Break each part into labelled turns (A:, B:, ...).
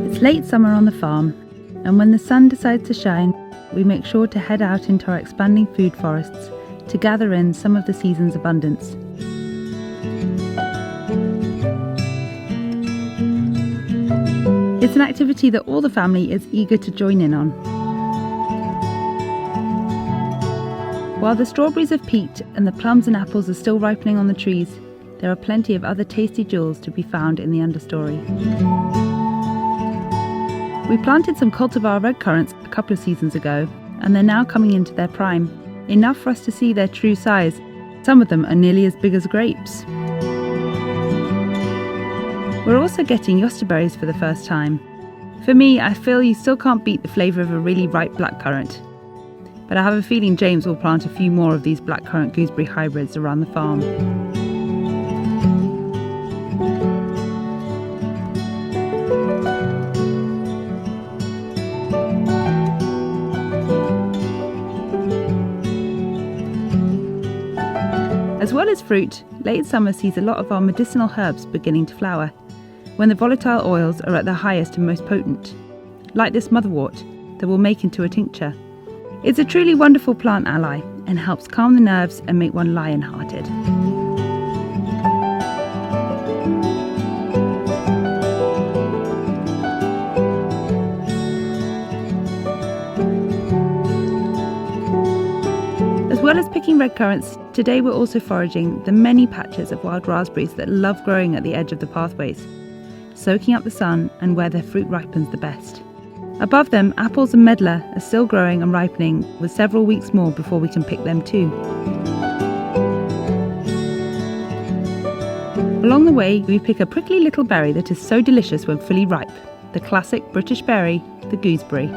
A: It's late summer on the farm, and when the sun decides to shine, we make sure to head out into our expanding food forests to gather in some of the season's abundance. It's an activity that all the family is eager to join in on. While the strawberries have peaked and the plums and apples are still ripening on the trees, there are plenty of other tasty jewels to be found in the understory. We planted some cultivar redcurrants a couple of seasons ago, and they're now coming into their prime, enough for us to see their true size. Some of them are nearly as big as grapes. We're also getting yosterberries for the first time. For me, I feel you still can't beat the flavour of a really ripe blackcurrant. But I have a feeling James will plant a few more of these blackcurrant gooseberry hybrids around the farm. As well as fruit, late summer sees a lot of our medicinal herbs beginning to flower, when the volatile oils are at their highest and most potent, like this motherwort that we'll make into a tincture. It's a truly wonderful plant ally and helps calm the nerves and make one lion-hearted. As well as picking redcurrants, today we're also foraging the many patches of wild raspberries that love growing at the edge of the pathways, soaking up the sun and where their fruit ripens the best. Above them, apples and medlar are still growing and ripening, with several weeks more before we can pick them too. Along the way, we pick a prickly little berry that is so delicious when fully ripe, the classic British berry, the gooseberry.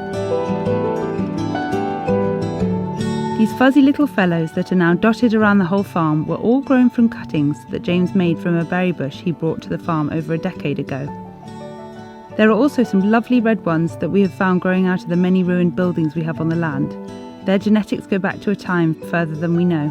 A: These fuzzy little fellows that are now dotted around the whole farm were all grown from cuttings that James made from a berry bush he brought to the farm over a decade ago. There are also some lovely red ones that we have found growing out of the many ruined buildings we have on the land. Their genetics go back to a time further than we know.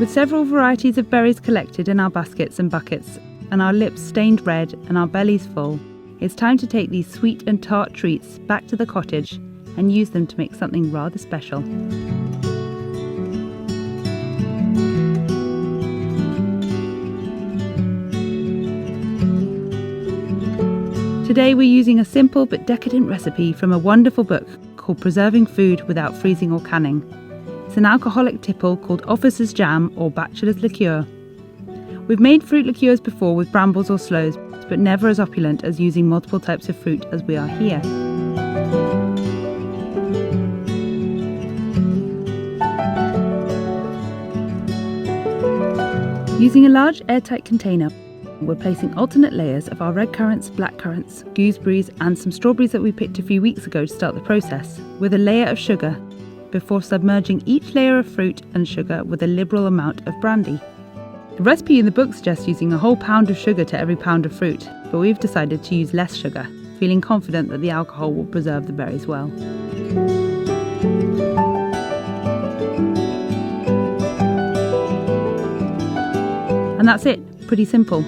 A: With several varieties of berries collected in our baskets and buckets, and our lips stained red and our bellies full, it's time to take these sweet and tart treats back to the cottage and use them to make something rather special. Today we're using a simple but decadent recipe from a wonderful book called Preserving Food Without Freezing or Canning. It's an alcoholic tipple called Officer's Jam or Bachelors Liqueur. We've made fruit liqueurs before with brambles or sloes, but never as opulent as using multiple types of fruit as we are here. Using a large airtight container, we're placing alternate layers of our redcurrants, blackcurrants, gooseberries and some strawberries that we picked a few weeks ago to start the process, with a layer of sugar, before submerging each layer of fruit and sugar with a liberal amount of brandy. The recipe in the book suggests using a whole pound of sugar to every pound of fruit, but we've decided to use less sugar, feeling confident that the alcohol will preserve the berries well. And that's it, pretty simple.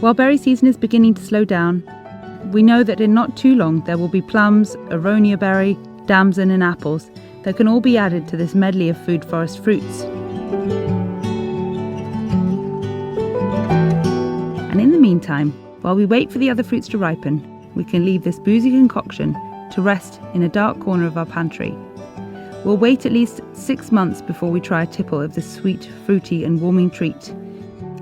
A: While berry season is beginning to slow down, we know that in not too long there will be plums, aronia berry, damson and apples that can all be added to this medley of food forest fruits. And in the meantime, while we wait for the other fruits to ripen, we can leave this boozy concoction to rest in a dark corner of our pantry. We'll wait at least 6 months before we try a tipple of this sweet, fruity and warming treat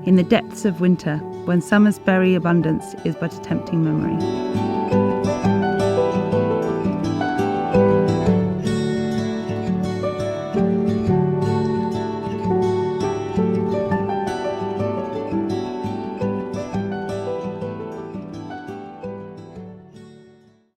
A: in the depths of winter when summer's berry abundance is but a tempting memory.